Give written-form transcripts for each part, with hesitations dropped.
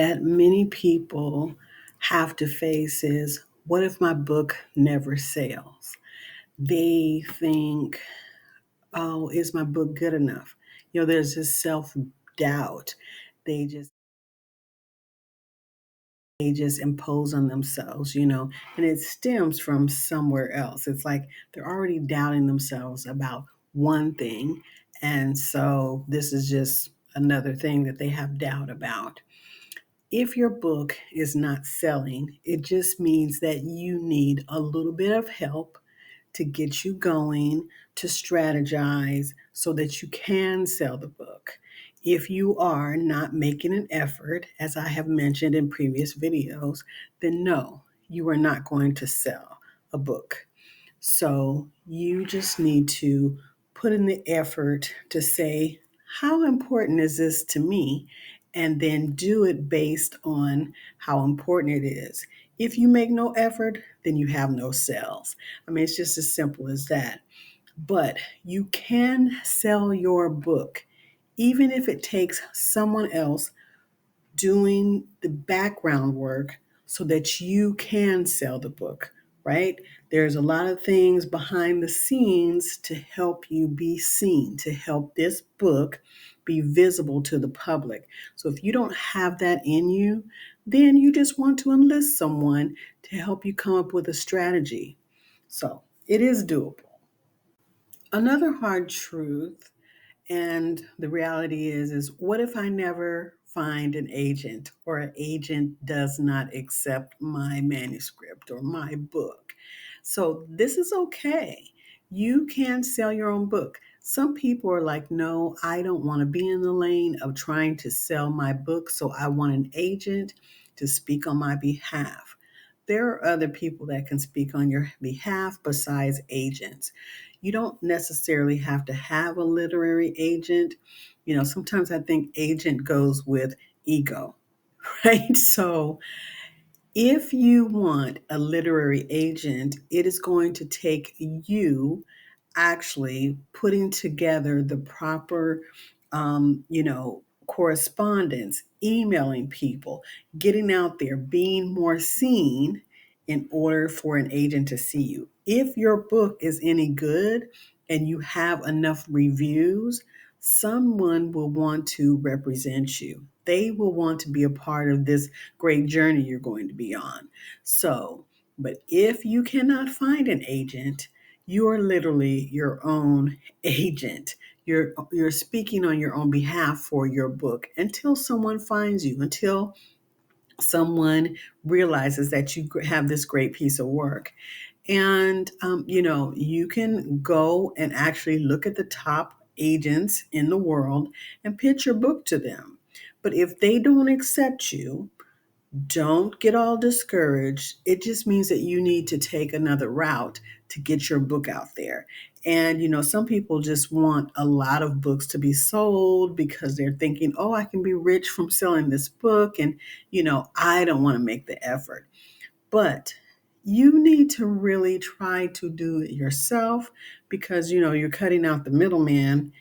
that many people have to face is, what if my book never sells? They think, oh, is my book good enough? There's this self doubt. They just they just impose on themselves, and it stems from somewhere else. It's like they're already doubting themselves about one thing, and so this is just another thing that they have doubt about. If your book is not selling, it just means that you need a little bit of help to get you going, to strategize so that you can sell the book. If you are not making an effort, as I have mentioned in previous videos, then no, you are not going to sell a book. So you just need to put in the effort to say, how important is this to me? And then do it based on how important it is. If you make no effort, then you have no sales. I mean, it's just as simple as that. But you can sell your book, even if it takes someone else doing the background work so that you can sell the book, right? There's a lot of things behind the scenes to help you be seen, to help this book be visible to the public. So if you don't have that in you, then you just want to enlist someone to help you come up with a strategy. So it is doable. Another hard truth, and the reality is what if I never find an agent, or an agent does not accept my manuscript or my book? So this is okay. You can sell your own book. Some people are like, no, I don't want to be in the lane of trying to sell my book, so I want an agent to speak on my behalf. There are other people that can speak on your behalf besides agents. You don't necessarily have to have a literary agent. Sometimes I think agent goes with ego, right? So if you want a literary agent, it is going to take you actually putting together the proper, correspondence, emailing people, getting out there, being more seen in order for an agent to see you. If your book is any good and you have enough reviews, someone will want to represent you. They will want to be a part of this great journey you're going to be on. So, but if you cannot find an agent, you are literally your own agent. You're speaking on your own behalf for your book until someone finds you, until someone realizes that you have this great piece of work. And you can go and actually look at the top agents in the world and pitch your book to them. But if they don't accept you, don't get all discouraged. It just means that you need to take another route to get your book out there. And, some people just want a lot of books to be sold because they're thinking, oh, I can be rich from selling this book. And, I don't want to make the effort. But you need to really try to do it yourself because, you're cutting out the middleman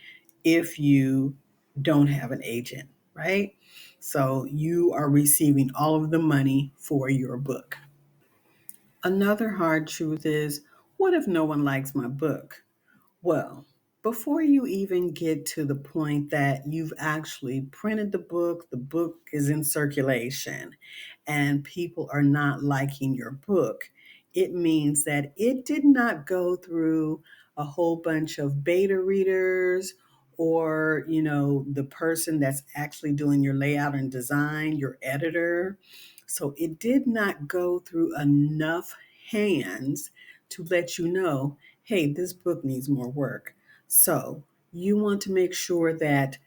if you don't have an agent, right? So you are receiving all of the money for your book. Another hard truth is, what if no one likes my book? Well, before you even get to the point that you've actually printed the book is in circulation, and people are not liking your book, it means that it did not go through a whole bunch of beta readers, or, the person that's actually doing your layout and design, your editor. So it did not go through enough hands to let you know, hey, this book needs more work. So you want to make sure that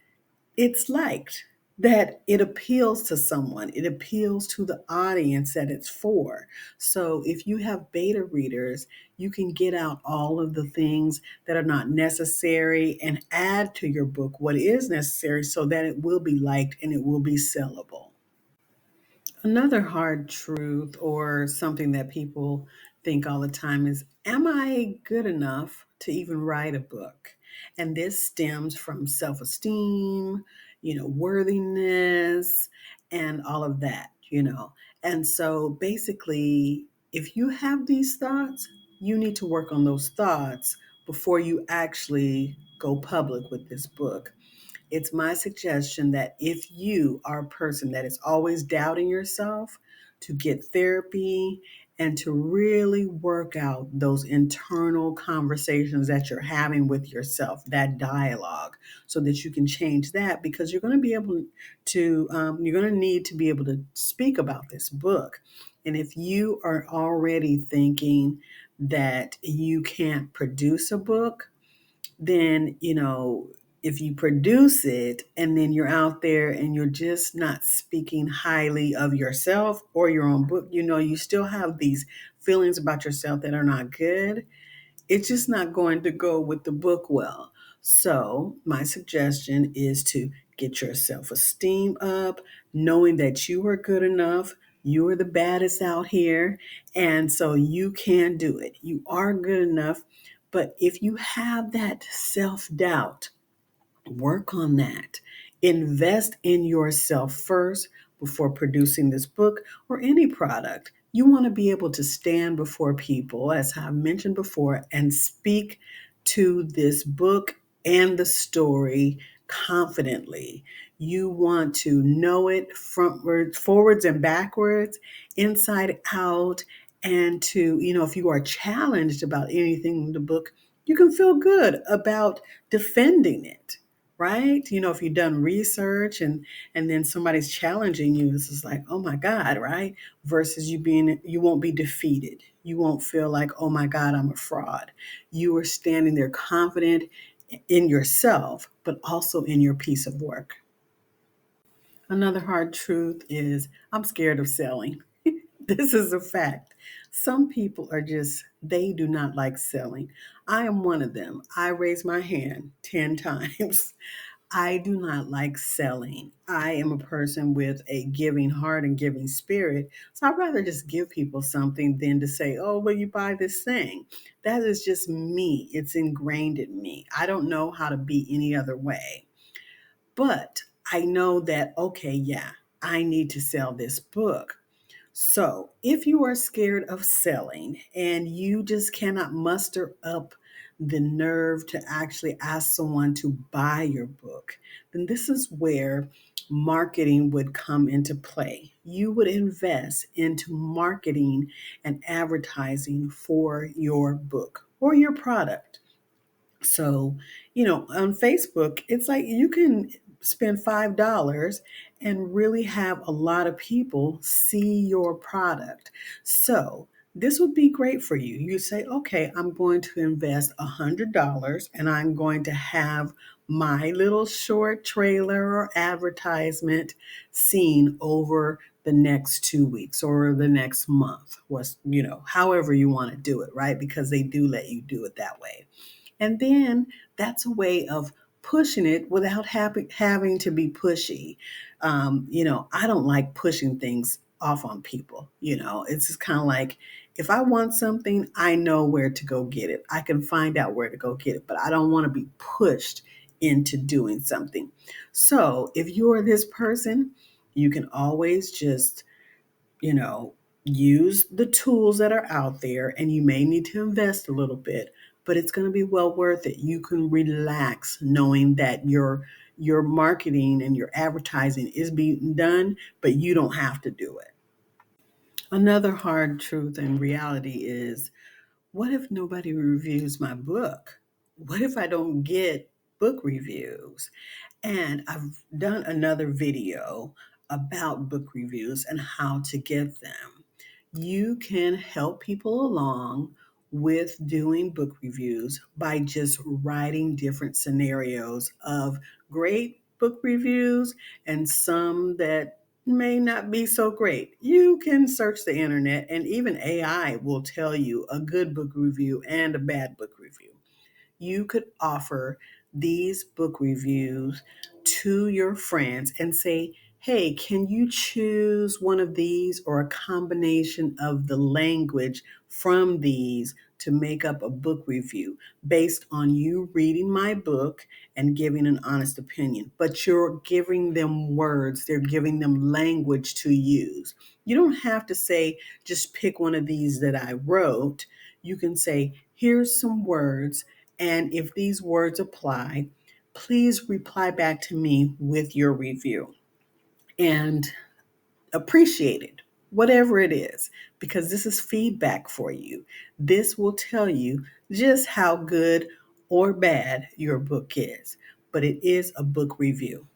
it's liked, that it appeals to someone, it appeals to the audience that it's for. So if you have beta readers, you can get out all of the things that are not necessary and add to your book what is necessary so that it will be liked and it will be sellable. Another hard truth, or something that people think all the time, is, am I good enough to even write a book? And this stems from self esteem, worthiness, and all of that. And so basically, if you have these thoughts, you need to work on those thoughts before you actually go public with this book. It's my suggestion that if you are a person that is always doubting yourself, to get therapy and to really work out those internal conversations that you're having with yourself, that dialogue, so that you can change that, because you're going to be able to, you're going to need to be able to speak about this book. And if you are already thinking that you can't produce a book, then, if you produce it and then you're out there and you're just not speaking highly of yourself or your own book, you still have these feelings about yourself that are not good, it's just not going to go with the book well. So, my suggestion is to get your self esteem up, knowing that you are good enough. You are the baddest out here. And so you can do it. You are good enough. But if you have that self doubt, work on that. Invest in yourself first before producing this book or any product. You want to be able to stand before people, as I've mentioned before, and speak to this book and the story confidently. You want to know it frontwards, forwards, and backwards, inside out. And to, if you are challenged about anything in the book, you can feel good about defending it, right? If you've done research and then somebody's challenging you, this is like, oh my God, right? Versus you won't be defeated. You won't feel like, oh my God, I'm a fraud. You are standing there confident in yourself, but also in your piece of work. Another hard truth is I'm scared of selling. This is a fact. Some people they do not like selling. I am one of them. I raise my hand 10 times. I do not like selling. I am a person with a giving heart and giving spirit. So I'd rather just give people something than to say, oh, will you buy this thing? That is just me. It's ingrained in me. I don't know how to be any other way. But I know that, okay, yeah, I need to sell this book. So, if you are scared of selling and you just cannot muster up the nerve to actually ask someone to buy your book, then this is where marketing would come into play. You would invest into marketing and advertising for your book or your product. So, on Facebook, it's like you can spend $5 and really have a lot of people see your product. So, this would be great for you. You say, okay, I'm going to invest $100 and I'm going to have my little short trailer or advertisement seen over the next 2 weeks or the next month, was, however you want to do it, right? Because they do let you do it that way. And then that's a way of pushing it without having to be pushy. I don't like pushing things off on people. It's just kind of like, if I want something, I know where to go get it. I can find out where to go get it, but I don't want to be pushed into doing something. So if you're this person, you can always just, you know, use the tools that are out there, and you may need to invest a little bit, but it's going to be well worth it. You can relax knowing that your marketing and your advertising is being done, but you don't have to do it. Another hard truth and reality is, what if nobody reviews my book? What if I don't get book reviews? And I've done another video about book reviews and how to get them. You can help people along with doing book reviews by just writing different scenarios of great book reviews and some that may not be so great. You can search the internet, and even AI will tell you a good book review and a bad book review. You could offer these book reviews to your friends and say, hey, can you choose one of these or a combination of the language from these to make up a book review based on you reading my book and giving an honest opinion. But you're giving them words, they're giving them language to use. You don't have to say, just pick one of these that I wrote. You can say, here's some words, and if these words apply, please reply back to me with your review. And appreciate it, whatever it is, because this is feedback for you. This will tell you just how good or bad your book is, but it is a book review.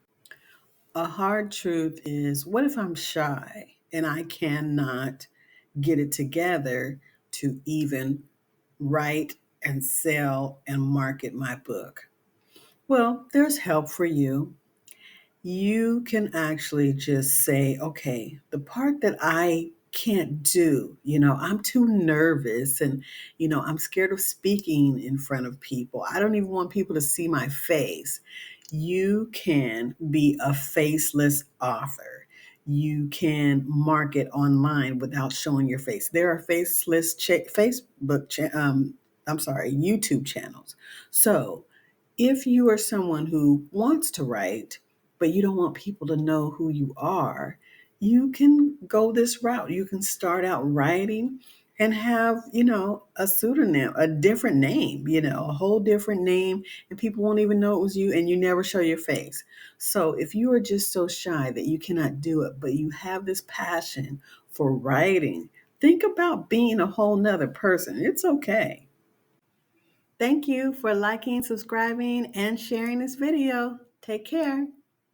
A hard truth is, what if I'm shy and I cannot get it together to even write and sell and market my book? Well, there's help for you. You can actually just say, okay, the part that I can't do, I'm too nervous and, I'm scared of speaking in front of people. I don't even want people to see my face. You can be a faceless author. You can market online without showing your face. There are faceless YouTube channels. So if you are someone who wants to write, but you don't want people to know who you are, you can go this route. You can start out writing and have, a pseudonym, a different name, a whole different name, and people won't even know it was you, and you never show your face. So if you are just so shy that you cannot do it, but you have this passion for writing, think about being a whole nother person. It's okay. Thank you for liking, subscribing, and sharing this video. Take care.